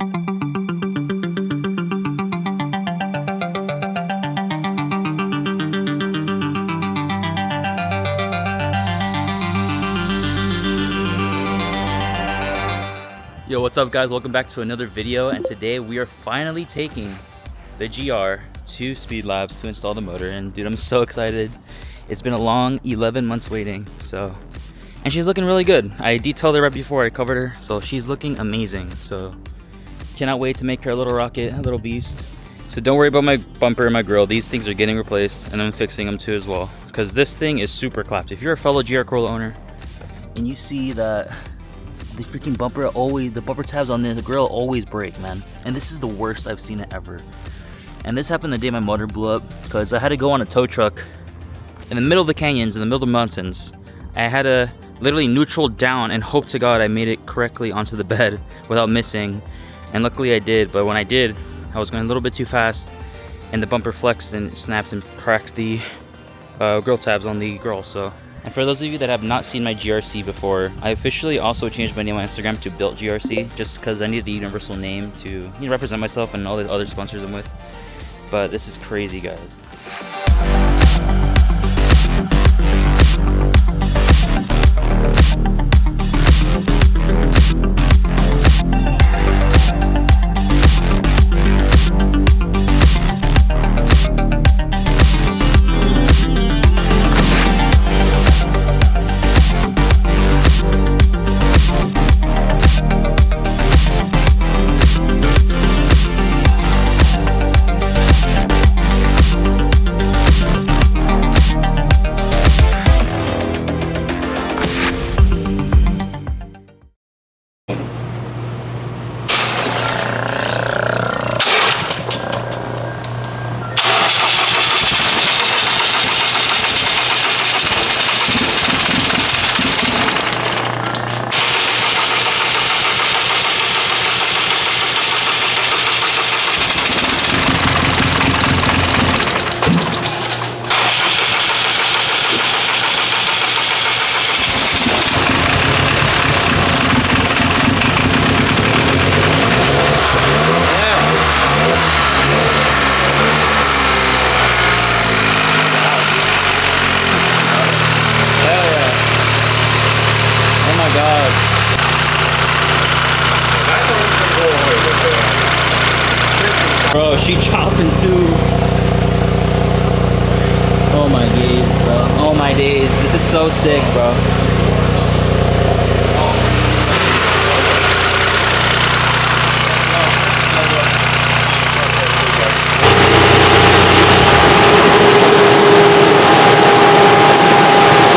Yo, what's up guys? Welcome back to another video, and today we are finally taking the GR to Speed Labs to install the motor. And dude, I'm so excited. It's been a long 11 months waiting, and she's looking really good. I detailed her right before I covered her, so she's looking amazing. So cannot wait to make her a little rocket, a little beast. So don't worry about my bumper and my grill. These things are getting replaced, and I'm fixing them too as well, because this thing is super clapped. If you're a fellow GR Corolla owner and you see that the freaking bumper the bumper tabs on the grill always break, man. And this is the worst I've seen it ever. And this happened the day my motor blew up, because I had to go on a tow truck in the middle of the canyons, in the middle of the mountains. I had to literally neutral down and hope to God I made it correctly onto the bed without missing. And luckily I did, but when I did, I was going a little bit too fast, and the bumper flexed and snapped and cracked the grill tabs on the grill. So. And for those of you that have not seen my GRC before, I officially also changed my name on Instagram to Built GRC, just because I needed a universal name to represent myself and all the other sponsors I'm with. But this is crazy, guys. Bro, she chopping too. Oh my days, bro. Oh my days. This is so sick, bro.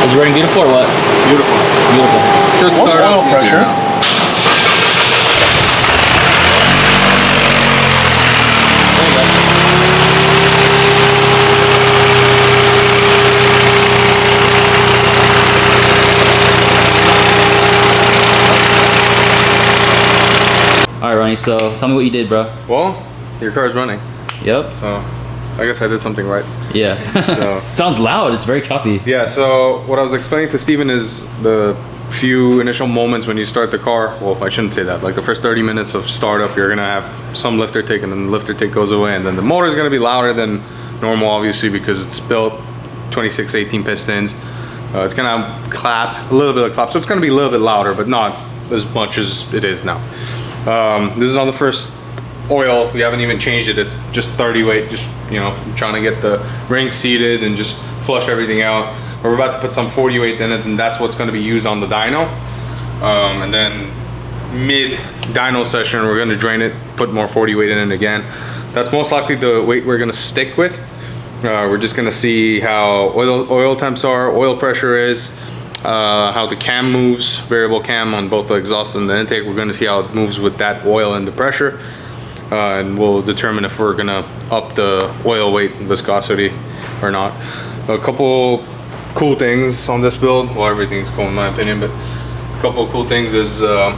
Is it running beautiful or what? Beautiful. Beautiful. Should What's start oil out pressure? Now. Alright, Ronnie, so tell me what you did, bro. Well, your car's running. Yep. So, I guess I did something right. Yeah. So, sounds loud. It's very choppy. yeah, so what I was explaining to Steven is the few initial moments when you start the car. Well, I shouldn't say that. Like the first 30 minutes of startup, you're going to have some lifter take, and then the lifter take goes away. And then the motor is going to be louder than normal, obviously, because it's built 26-18 pistons. It's going to clap, a little bit of clap. So it's going to be a little bit louder, but not as much as it is now. This is on the first oil. We haven't even changed it. It's just 30 weight, just, trying to get the ring seated and just flush everything out. We're about to put some 40 weight in it, and that's what's going to be used on the dyno. And then mid dyno session, we're going to drain it, put more 40 weight in it again. That's most likely the weight we're going to stick with. We're just going to see how oil temps are, oil pressure is, how the cam moves, variable cam on both the exhaust and the intake. We're going to see how it moves with that oil and the pressure, and we'll determine if we're going to up the oil weight and viscosity or not. A couple cool things on this build, well, everything's cool in my opinion, but a couple cool things is the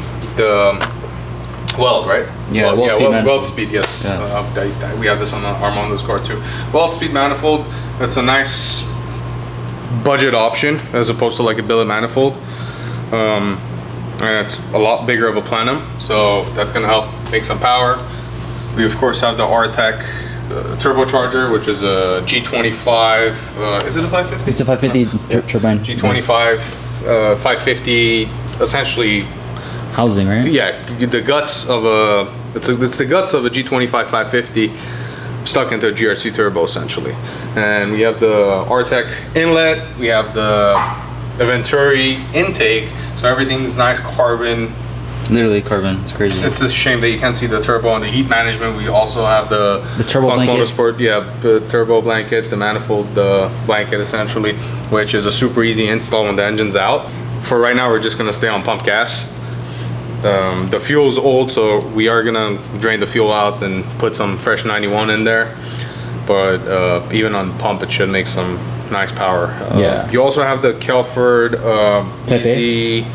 weld, right? Yeah, Weldspeed, yes. Yeah. We have this on the Armando's car too. Weldspeed manifold, that's a nice budget option as opposed to like a billet manifold. and it's a lot bigger of a plenum, so that's going to help make some power. We of course have the Artec turbocharger, which is a G25. Is it a 550? It's a 550 turbine. G25, 550, essentially Housing, right? Yeah, the guts of a it's the guts of a G25 550 stuck into a GRC turbo essentially. And we have the Artec inlet, we have the Venturi intake, so everything's nice carbon. Literally carbon. It's crazy. It's a shame that you can't see the turbo and the heat management. We also have the turbo blanket. Motorsport, the turbo blanket, the manifold blanket essentially, which is a super easy install when the engine's out. For right now, we're just gonna stay on pump gas. The fuel's old, so we are gonna drain the fuel out and put some fresh 91 in there. But even on pump, it should make some nice power. Yeah. You also have the Kelford Type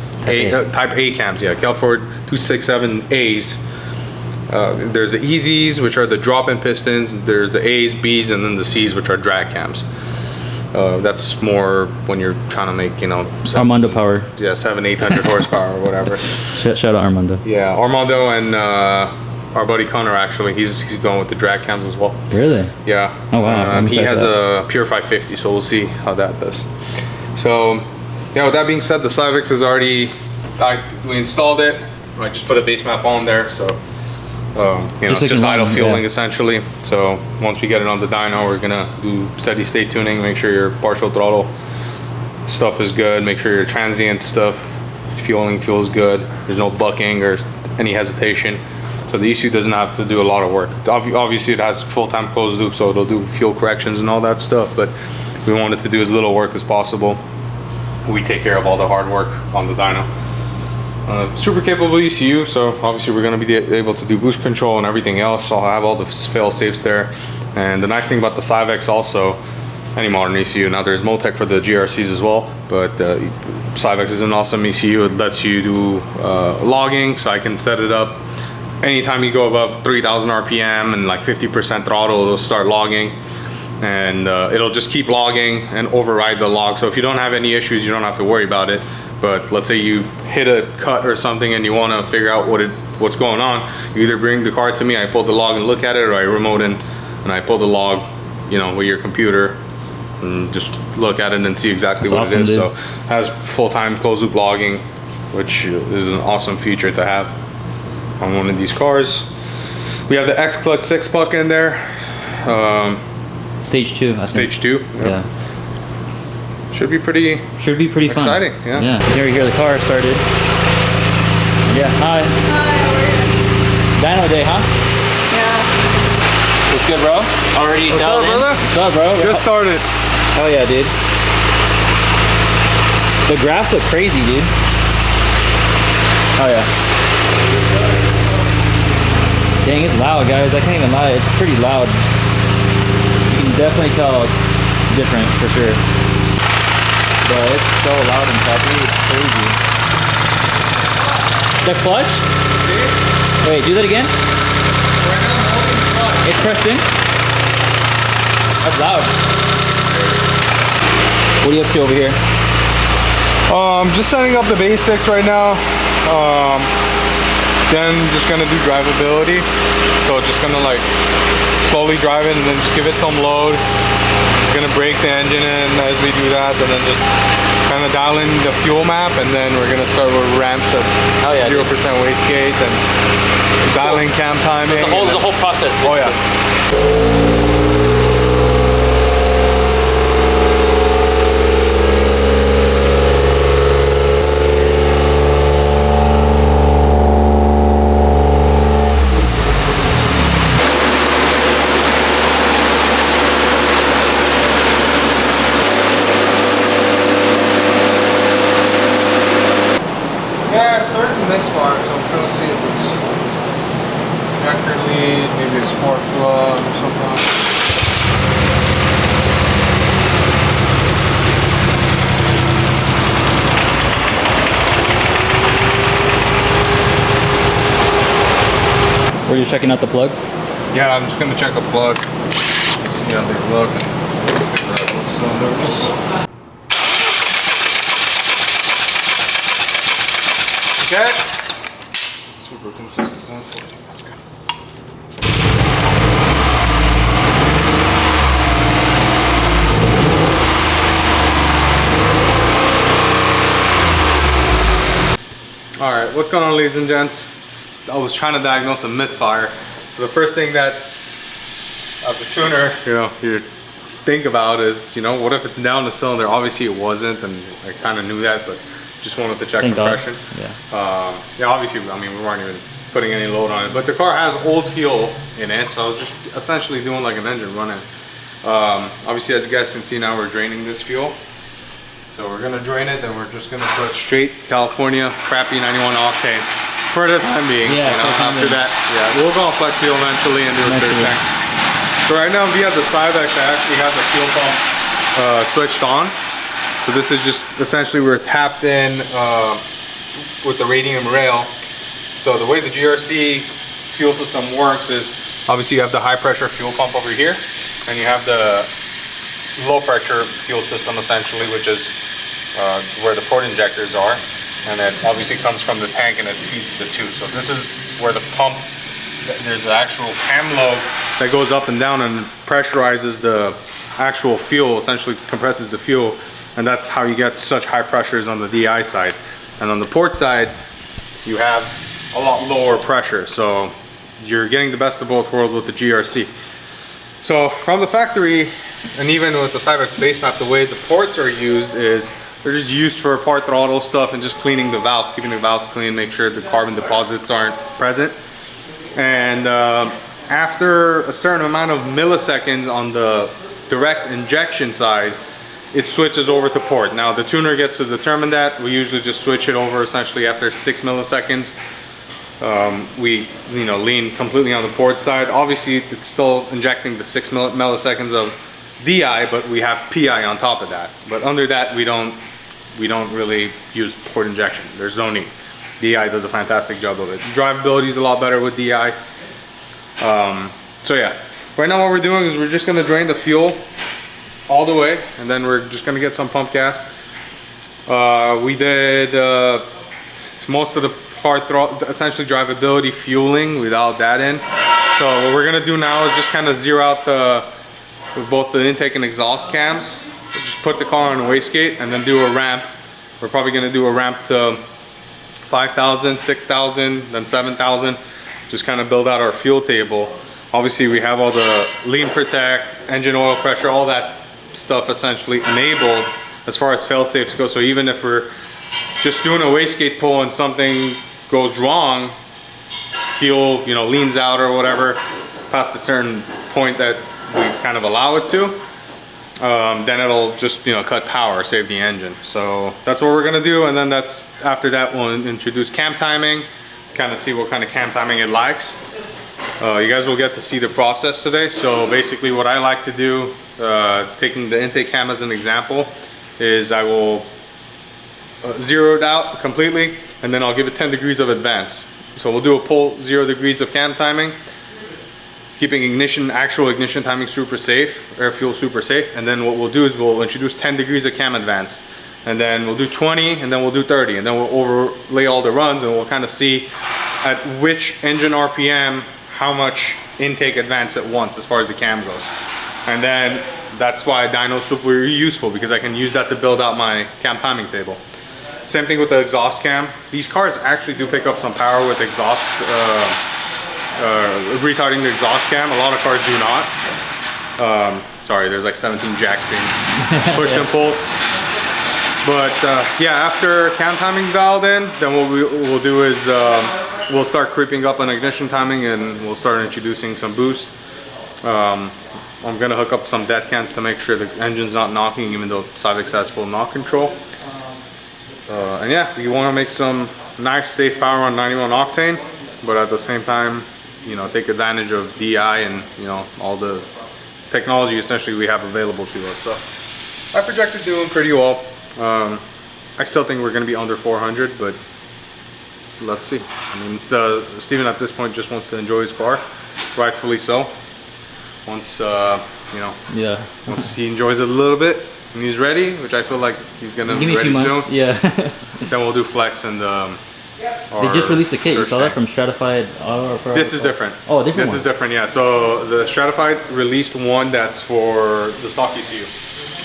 Type A cams, yeah, Kelford 267As. There's the EZs, which are the drop-in pistons. There's the A's, B's, and then the C's, which are drag cams. That's more when you're trying to make, Armando power. Yeah, 700-800 horsepower or whatever. Shout out Armando. Yeah, Armando and our buddy Connor, actually, he's going with the drag cams as well. Really? Yeah. Oh wow. He has a pure 550, so we'll see how that does. So, yeah, with that being said, the Syvecs is already, we installed it. I just put a base map on there, so it's just idle fueling essentially. So once we get it on the dyno, we're gonna do steady state tuning, make sure your partial throttle stuff is good, make sure your transient stuff, fueling feels good, there's no bucking or any hesitation. So the ECU doesn't have to do a lot of work. Obviously it has full-time closed loop, so it'll do fuel corrections and all that stuff, but we want it to do as little work as possible. We take care of all the hard work on the dyno. Super capable ECU, so obviously we're going to be able to do boost control and everything else. So I'll have all the fail safes there. And the nice thing about the Syvecs also, any modern ECU, now there's Motec for the GRCs as well, but Syvecs is an awesome ECU. It lets you do logging, so I can set it up anytime you go above 3,000 RPM and like 50% throttle, it'll start logging. And it'll just keep logging and override the log. So if you don't have any issues, you don't have to worry about it. But let's say you hit a cut or something and you want to figure out what's going on, you either bring the car to me, I pull the log and look at it, or I remote in and I pull the log, with your computer and just look at it and see exactly what it is. Dude. So it has full-time closed loop logging, which is an awesome feature to have on one of these cars. We have the XClutch 6-puck in there. Stage 2, I think. Stage 2. Yeah. Should be pretty fun. Exciting, yeah. Here we hear the car started. Yeah, hi. Hi, how are you? Dyno day, huh? Yeah. What's good, bro? Already What's up, brother? What's up, bro? Just started. Hell yeah, dude. The graphs look crazy, dude. Oh yeah. Dang, it's loud, guys. I can't even lie. It's pretty loud. You can definitely tell it's different for sure. But it's so loud and choppy, it's crazy. The clutch? Wait, do that again? It's pressed in? That's loud. What are you up to over here? Just setting up the basics right now. Then just gonna do drivability. So just gonna like slowly drive it and then just give it some load. Gonna break the engine in as we do that, and then just kind of dial in the fuel map, and then we're gonna start with ramps at 0% wastegate and dialing cam timing. So it's the whole process. Basically. Oh yeah. This far, so I'm trying to see if it's tractor lead, maybe a spark plug or something. Were you checking out the plugs? Yeah, I'm just gonna check a plug, see how they look, and figure out what cylinder it is. Okay. Super consistent going forward. That's good. All right, what's going on, ladies and gents? I was trying to diagnose a misfire. So the first thing that, as a tuner, you think about is, what if it's down the cylinder? Obviously it wasn't, and I kind of knew that, but just wanted to check compression. Yeah, obviously, I mean, we weren't even putting any load on it, but the car has old fuel in it, so I was just essentially doing like an engine run-in. Obviously, as you guys can see now, we're draining this fuel. So we're gonna drain it, then we're just gonna put straight California crappy 91 octane for the time being. Yeah, after that, we'll go on flex fuel eventually and do a third tank. So right now, via the Syvecs, I actually have the fuel pump switched on. So this is just essentially we're tapped in with the radium rail. So the way the GRC fuel system works is obviously you have the high pressure fuel pump over here, and you have the low pressure fuel system essentially, which is where the port injectors are, and it obviously comes from the tank and it feeds the two. So this is where the pump, there's an actual cam lobe that goes up and down and pressurizes the actual fuel, essentially compresses the fuel, and that's how you get such high pressures on the DI side. And on the port side, you have a lot lower pressure, so you're getting the best of both worlds with the GRC. So from the factory, and even with the Syvecs base map, the way the ports are used is they're just used for part throttle stuff and just cleaning the valves, keeping the valves clean, make sure the carbon deposits aren't present. And after a certain amount of milliseconds on the direct injection side, it switches over to port. Now the tuner gets to determine that. We usually just switch it over essentially after 6 milliseconds. We lean completely on the port side. Obviously it's still injecting the 6 milliseconds of DI, but we have PI on top of that. But under that, we don't really use port injection. There's no need. DI does a fantastic job of it. Drivability is a lot better with DI. So yeah, right now what we're doing is we're just gonna drain the fuel all the way, and then we're just gonna get some pump gas. We did most of the part throttle, essentially drivability fueling without that in. So what we're gonna do now is just kind of zero out with both the intake and exhaust cams. Just put the car on a wastegate and then do a ramp. We're probably gonna do a ramp to 5,000, 6,000, then 7,000. Just kind of build out our fuel table. Obviously we have all the lean protect, engine oil pressure, all that stuff essentially enabled as far as fail safes go. So even if we're just doing a wastegate pull and something goes wrong, fuel leans out or whatever past a certain point that we kind of allow it to, then it'll just cut power, save the engine. So that's what we're gonna do, and then after that we'll introduce cam timing, kind of see what kind of cam timing it likes. You guys will get to see the process today. So basically what I like to do, taking the intake cam as an example, is I will zero it out completely, and then I'll give it 10 degrees of advance. So we'll do a pull 0 degrees of cam timing, keeping actual ignition timing super safe, air fuel super safe. And then what we'll do is we'll introduce 10 degrees of cam advance, and then we'll do 20, and then we'll do 30, and then we'll overlay all the runs, and we'll kind of see at which engine RPM how much intake advance at once as far as the cam goes. And then that's why dyno is super useful, because I can use that to build out my cam timing table. Same thing with the exhaust cam. These cars actually do pick up some power with exhaust, retarding the exhaust cam. A lot of cars do not. Sorry, there's like 17 jacks being pushed and pulled. But yeah, after cam timing's dialed in, then what we'll do is we'll start creeping up on ignition timing, and we'll start introducing some boost. I'm gonna hook up some dead cans to make sure the engine's not knocking, even though Syvecs has full knock control. And yeah, you want to make some nice safe power on 91 octane, but at the same time, take advantage of DI and all the technology essentially we have available to us. So I projected doing pretty well. I still think we're going to be under 400, but let's see. I mean, Steven at this point just wants to enjoy his car, rightfully so. Once once he enjoys it a little bit and he's ready, which I feel like he's gonna be ready soon. Yeah. Then we'll do flex and They just released the kit. You saw that from Stratified Auto? Or this is different. Oh, different. This is different, yeah. So the Stratified released one that's for the stock ECU.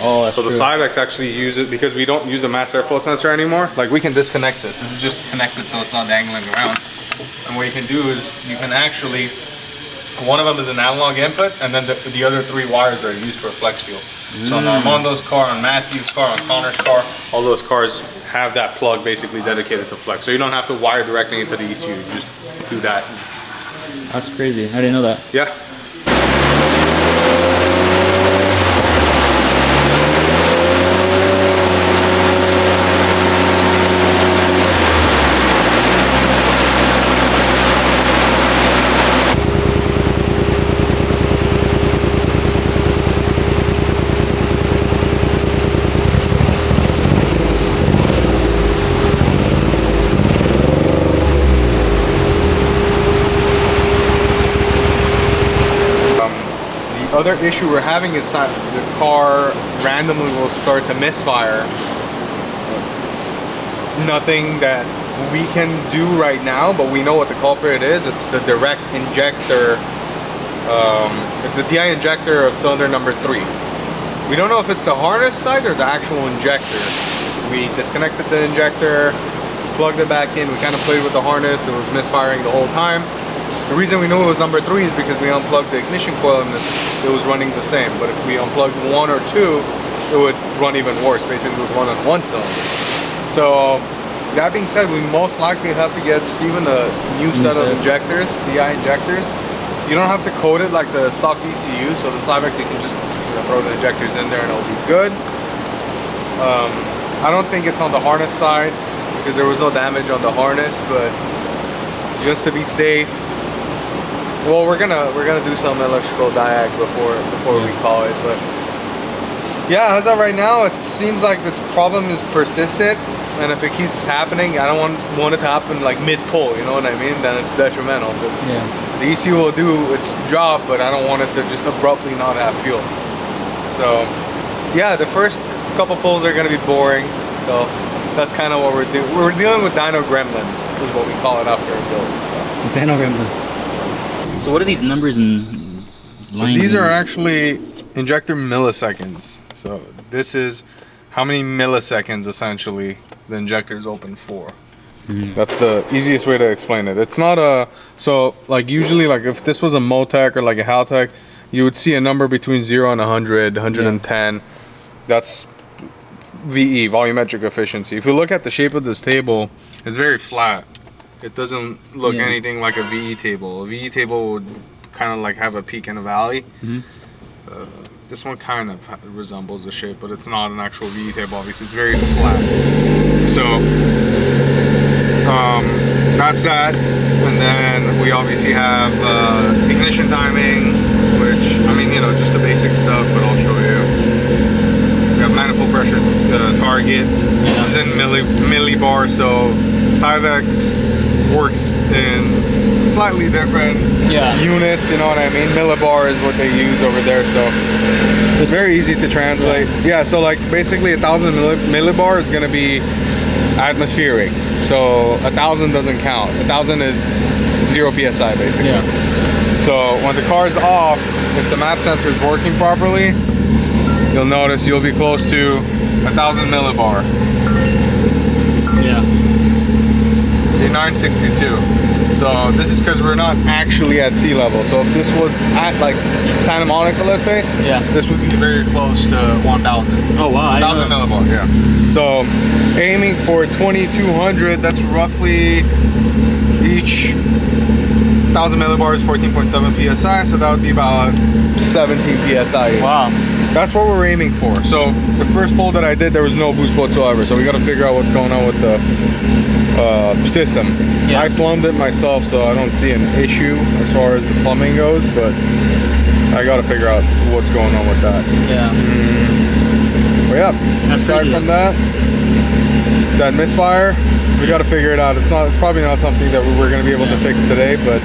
Oh, that's so the true. Syvecs actually use it because we don't use the mass airflow sensor anymore. Like we can disconnect this. This is just connected so it's not dangling around. And what you can do is you can actually, one of them is an analog input, and then the other 3 wires are used for flex fuel. So on Armando's car, on Matthew's car, on Connor's car, all those cars have that plug basically dedicated to flex. So you don't have to wire directly into the ECU, you just do that. That's crazy. I didn't know that. Yeah. Other issue we're having is the car randomly will start to misfire. It's nothing that we can do right now, but we know what the culprit is. It's the direct injector. It's the DI injector of cylinder number 3. We don't know if it's the harness side or the actual injector. We disconnected the injector, plugged it back in. We kind of played with the harness. It was misfiring the whole time. The reason we knew it was number 3 is because we unplugged the ignition coil and it was running the same. But if we unplugged 1 or 2, it would run even worse. Basically, it would run on 1 cylinder. So that being said, we most likely have to get Steven a new set of injectors, DI injectors. You don't have to coat it like the stock ECU. So the Syvecs, you can just throw the injectors in there and it'll be good. I don't think it's on the harness side because there was no damage on the harness, but just to be safe. Well, we're gonna do some electrical diag before we call it, but yeah, as of right now, it seems like this problem is persistent, and if it keeps happening, I don't want it to happen like mid-pull, you know what I mean? Then it's detrimental because the ECU will do its job, but I don't want it to just abruptly not have fuel. So yeah, the first couple pulls are gonna be boring, so that's kind of what we're doing. We're dealing with dyno gremlins, is what we call it after a build. So. Dyno gremlins. So what are these numbers and lines? So these are actually injector milliseconds. So this is how many milliseconds essentially the injector is open for. That's the easiest way to explain it. It's not a, so like usually like if this was a Motec or like a Haltech, you would see a number between 0 and 100, 110. That's VE, volumetric efficiency. If you look at the shape of this table, it's very flat. It doesn't look anything like a VE table. A VE table would kind of like have a peak and a valley. This one kind of resembles the shape, but it's not an actual VE table. Obviously, it's very flat. So that's that. And then we obviously have ignition timing, which I mean, you know, just the basic stuff, but I'll show you. We have manifold pressure target. This is in millibar, so Syvecs works in slightly different units, you know what I mean? Millibar is what they use over there, so it's very easy to translate. Yeah, so like basically 1,000 millibar is gonna be atmospheric, so 1,000 doesn't count. 1,000 is 0 PSI basically. So when the car's off, if the map sensor is working properly, you'll notice you'll be close to 1,000 millibar. 962. So this is because we're not actually at sea level. So if this was at like Santa Monica, let's say, this would be very close to 1,000. Oh wow! 1,000 millibar, yeah. So aiming for 2,200. That's roughly each 1,000 millibars, 14.7 psi. So that would be about 17 psi. Wow. That's what we're aiming for. So the first pull that I did, there was no boost whatsoever. So we got to figure out what's going on with the system. I plumbed it myself, so I don't see an issue as far as the plumbing goes, but I got to figure out what's going on with that. But yeah, aside from that misfire, we got to figure it out. It's probably not something that we're going to be able to fix today, but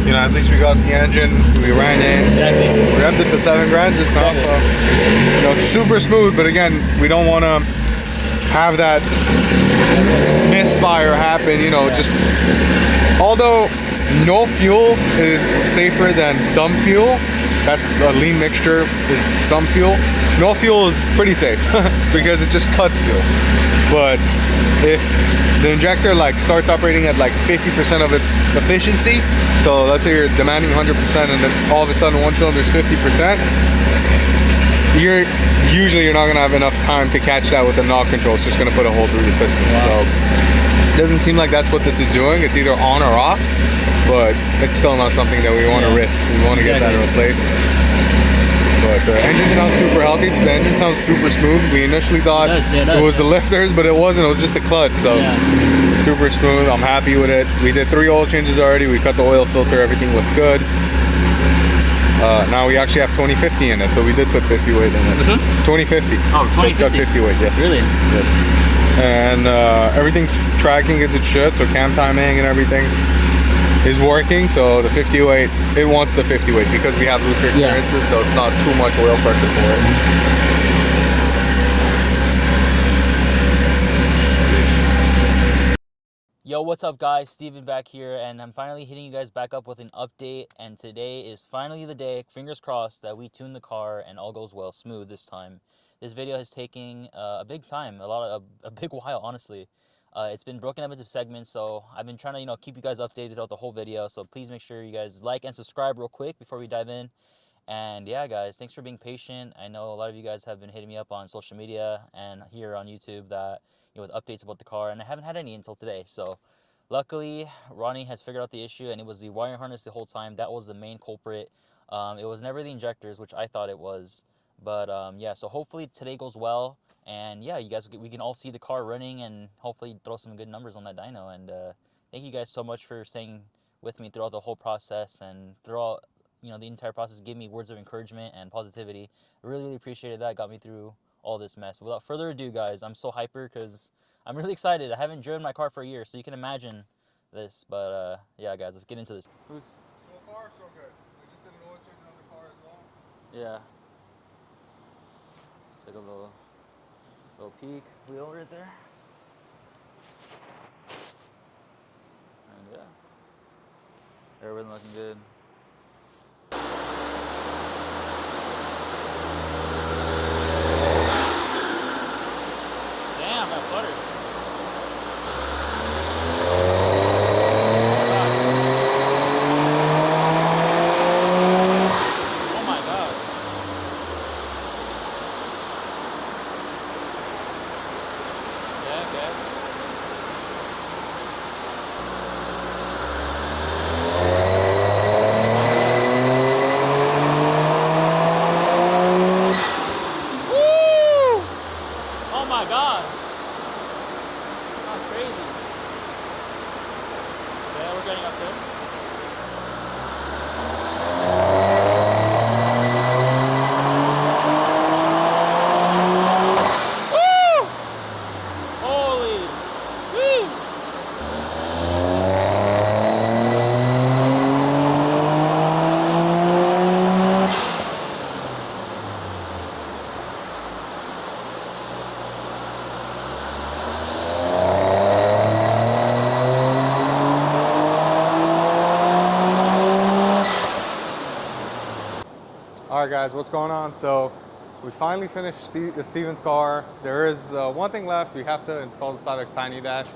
you know, at least we got the engine, we ran in, we revved it to 7 grand just now, so you know, it's super smooth, but again, we don't want to have that misfire happen, you know, just although no fuel is safer than some fuel, that's a lean mixture is some fuel. No fuel is pretty safe because it just cuts fuel. But if the injector like starts operating at like 50% of its efficiency, so let's say you're demanding 100% and then all of a sudden one cylinder is 50%, you're not gonna have enough time to catch that with the knob control. It's just gonna put a hole through the piston. Wow. So it doesn't seem like that's what this is doing. It's either on or off, but it's still not something that we want to risk. We want to get that replaced. But the engine sounds super healthy. The engine sounds super smooth. We initially thought it was the lifters, but it wasn't. It was just a clutch. So it's super smooth. I'm happy with it. We did 3 oil changes already. We cut the oil filter. Everything looked good. Now we actually have 2050 in it, so we did put 50 weight in it. This one? 2050. Oh, 2050. So it's got 50 weight, yes. Really? Yes. And everything's tracking as it should, so cam timing and everything is working. So the 50 weight, it wants the 50 weight because we have looser clearances, so it's not too much oil pressure for it. Yo, what's up guys? Steven back here, and I'm finally hitting you guys back up with an update, and today is finally the day, fingers crossed, that we tune the car and all goes well, smooth this time. This video has taken a big time, a big while, honestly. It's been broken up into segments, so I've been trying to, keep you guys updated throughout the whole video, so please make sure you guys like and subscribe real quick before we dive in. And yeah, guys, thanks for being patient. I know a lot of you guys have been hitting me up on social media and here on YouTube that, with updates about the car, and I haven't had any until today. So luckily, Ronnie has figured out the issue, and it was the wiring harness the whole time. That was the main culprit. It was never the injectors, which I thought it was. But yeah, so hopefully today goes well, and yeah, we can all see the car running and hopefully throw some good numbers on that dyno. And thank you guys so much for staying with me throughout the whole process and throughout the entire process. Gave me words of encouragement and positivity. I really, really appreciated that. Got me through all this mess. Without further ado, guys, I'm so hyper because I'm really excited. I haven't driven my car for a year, so you can imagine this. But yeah, guys, let's get into this. So far, so good. We just did an oil change on the car as well. Yeah. Just like a little peek wheel right there. And yeah, everything looking good. Damn, that fluttered. Oh my god. Yeah, okay. Woo! Oh my god. That's crazy. Yeah, we're getting up there. Woo! Holy. Woo! Alright guys, what's going on? So we finally finished Steven's car. There is one thing left. We have to install the Syvecs Tiny Dash.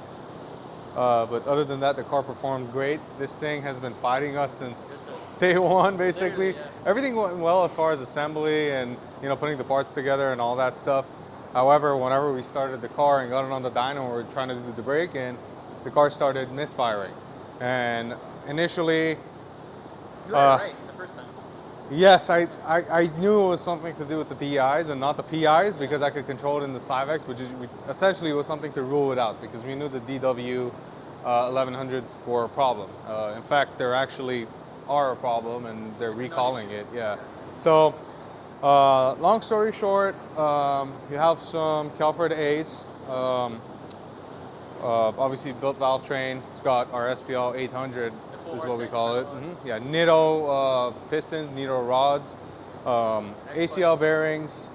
But other than that, the car performed great. This thing has been fighting us since day one, basically. Everything went well as far as assembly and putting the parts together and all that stuff. However, whenever we started the car and got it on the dyno, we were trying to do the brake in, the car started misfiring. And initially, You had it right the first time. yes, I knew it was something to do with the DIs and not the PIs because I could control it in the Syvecs, which essentially was something to rule it out because we knew the DW 1100s were a problem. In fact, there actually are a problem and they're recalling it. Yeah. So, long story short, you have some Kelford A's. Obviously built valve train. It's got our SPL 800 is what we call it. Yeah, Nitto pistons, Nitto rods, ACL bearings,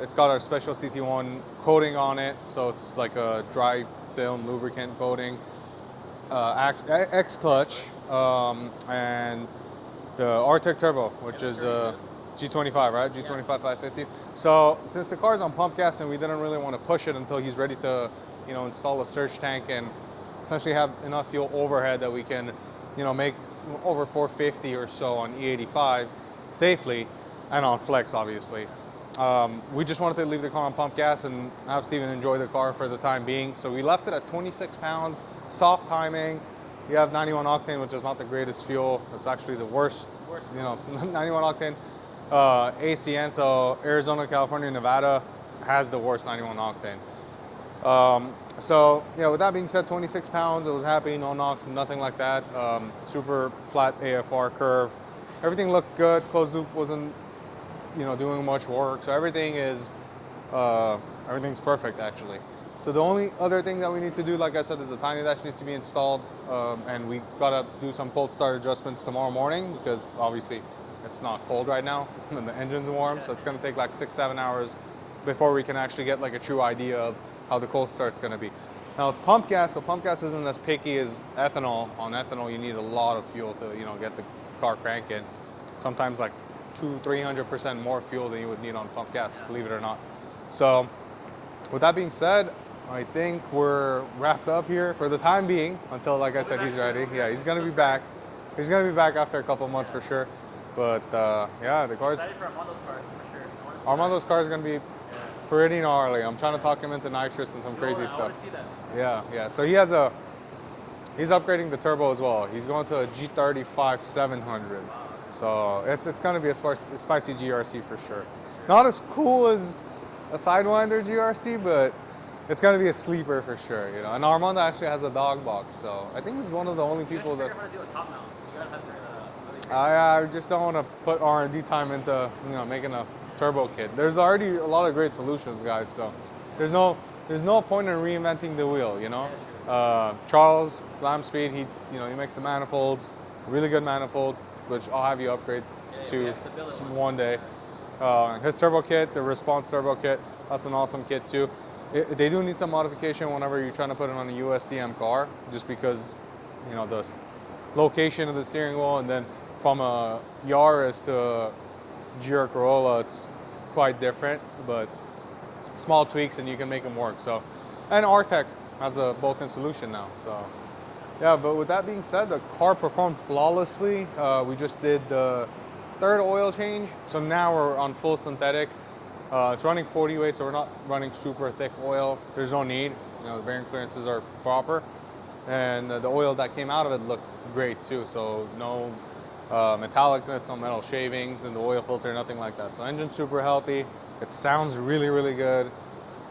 It's got our special CT1 coating on it, so it's like a dry film lubricant coating. XClutch, and the Artec Turbo, which is G25, right? G25 550. So since the car's on pump gas and we didn't really want to push it until he's ready to, you know, install a surge tank and essentially have enough fuel overhead that we can, you know, make over 450 or so on E85 safely, and on flex, obviously. We just wanted to leave the car on pump gas and have Steven enjoy the car for the time being. So we left it at 26 pounds, soft timing. You have 91 octane, which is not the greatest fuel. It's actually the worst, you know, 91 octane. ACN, so Arizona, California, Nevada has the worst 91 octane. So, yeah, with that being said, 26 pounds, it was happy, no knock, nothing like that. Super flat AFR curve. Everything looked good. Closed loop wasn't, you know, doing much work. So everything is, everything's perfect actually. So the only other thing that we need to do, like I said, is the tiny dash needs to be installed. And we gotta do some cold start adjustments tomorrow morning because obviously it's not cold right now and the engine's warm. So it's gonna take like 6-7 hours before we can actually get like a true idea of how the cold start's gonna be. Now it's pump gas, so pump gas isn't as picky as ethanol. On ethanol, you need a lot of fuel to, you know, get the car cranking. Sometimes like 200-300% more fuel than you would need on pump gas, believe it or not. So with that being said, I think we're wrapped up here for the time being until, like I said, he's ready. Yeah, he's gonna be back. He's gonna be back after a couple months for sure. But yeah, the car's Excited for Armando's car for sure. Armando's car is gonna be pretty gnarly. I'm trying to talk him into nitrous and some crazy stuff. I want to see that. Yeah. So he's upgrading the turbo as well. He's going to a G35 700. So it's gonna be a spicy GRC for sure. Not as cool as a Sidewinder GRC, but it's gonna be a sleeper for sure, you know. And Armando actually has a dog box, so I think he's one of the only people that. How to do a top mount. You gotta have to I just don't want to put R&D time into, you know, making a turbo kit. There's already a lot of great solutions, guys. So there's no point in reinventing the wheel, you know. Charles Weldspeed, he makes the manifolds, really good manifolds, which I'll have you upgrade to one day. His turbo kit, the Response turbo kit, that's an awesome kit too. They do need some modification whenever you're trying to put it on a USDM car, just because, you know, the location of the steering wheel, and then from a Yaris to a GR Corolla, it's quite different, but small tweaks and you can make them work. So, and Artec has a bolt-in solution now. So, yeah. But with that being said, the car performed flawlessly. We just did the third oil change, so now we're on full synthetic. It's running 40 weight, so we're not running super thick oil. There's no need. You know, the bearing clearances are proper, and the oil that came out of it looked great too. So no metallicness, no metal shavings in the oil filter, nothing like that. So engine's super healthy. It sounds really, really good.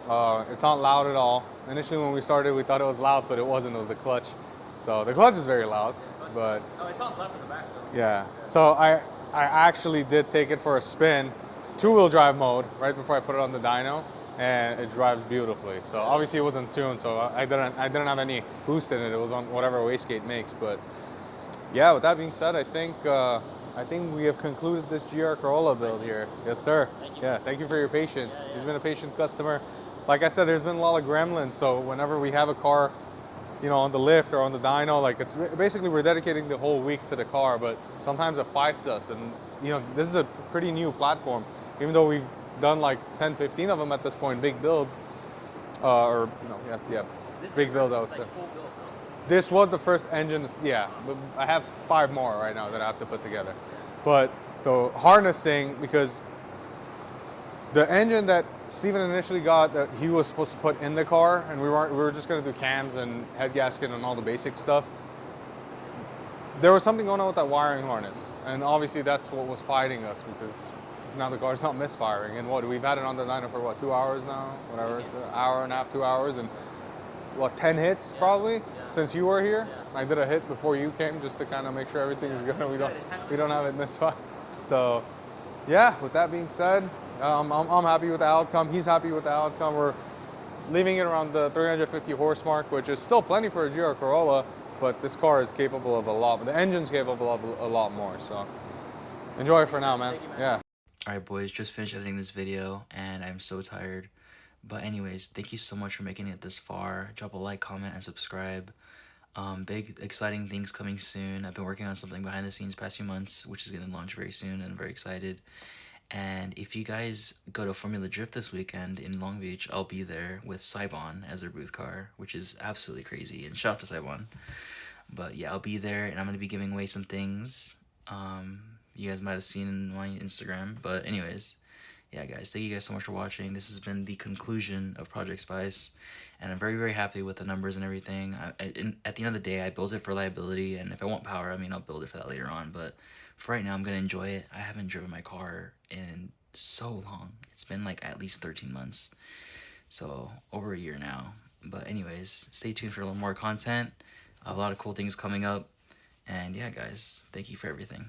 It's not loud at all. Initially when we started, we thought it was loud, but it wasn't. It was the clutch. So the clutch is very loud, but no, it sounds loud from the back though. Yeah. So I actually did take it for a spin, two-wheel drive mode, right before I put it on the dyno, and it drives beautifully. So obviously it wasn't tuned, so I didn't have any boost in it. It was on whatever wastegate makes. But yeah, with that being said, I think we have concluded this GR Corolla build here. Yes, sir. Thank you. Yeah, thank you for your patience. He's been a patient customer. Like I said, there's been a lot of gremlins, so whenever we have a car, you know, on the lift or on the dyno, like, it's basically we're dedicating the whole week to the car, but sometimes it fights us. And, you know, this is a pretty new platform. Even though we've done like 10, 15 of them at this point, big builds, or, you know, yeah, big builds, I would say. Full build, This was the first engine, yeah, but I have 5 more right now that I have to put together. But the harness thing, because the engine that Steven initially got, that he was supposed to put in the car, and we were just gonna do cams and head gasket and all the basic stuff. There was something going on with that wiring harness, and obviously that's what was fighting us, because now the car's not misfiring. And what, we've had it on the dyno for what, 2 hours now? Whatever, an hour and a half, 2 hours, and what, 10 hits probably since you were here. I did a hit before you came just to kind of make sure everything is good and we don't have it misfire. So yeah, with that being said, I'm happy with the outcome. He's happy with the outcome. We're leaving it around the 350 horse mark, which is still plenty for a GR Corolla, but this car is capable of a lot. The engine's capable of a lot more. So enjoy it for now, man. Thank you, man. Yeah. Alright boys, just finished editing this video and I'm so tired. But anyways, thank you so much for making it this far. Drop a like, comment, and subscribe. Big exciting things coming soon. I've been working on something behind the scenes past few months, which is going to launch very soon, and I'm very excited. And if you guys go to Formula Drift this weekend in Long Beach, I'll be there with Cybon as their booth car, which is absolutely crazy. And shout out to Cybon. But yeah, I'll be there, and I'm going to be giving away some things. You guys might have seen in my Instagram. But anyways, yeah guys, thank you guys so much for watching. This has been the conclusion of Project Spice, and I'm very happy with the numbers and everything. At the end of the day, I built it for reliability, and if I want power, I mean, I'll build it for that later on. But for right now, I'm gonna enjoy it. I haven't driven my car in so long. It's been like at least 13 months, so over a year now. But anyways, stay tuned for a little more content. A lot of cool things coming up, and yeah guys, thank you for everything.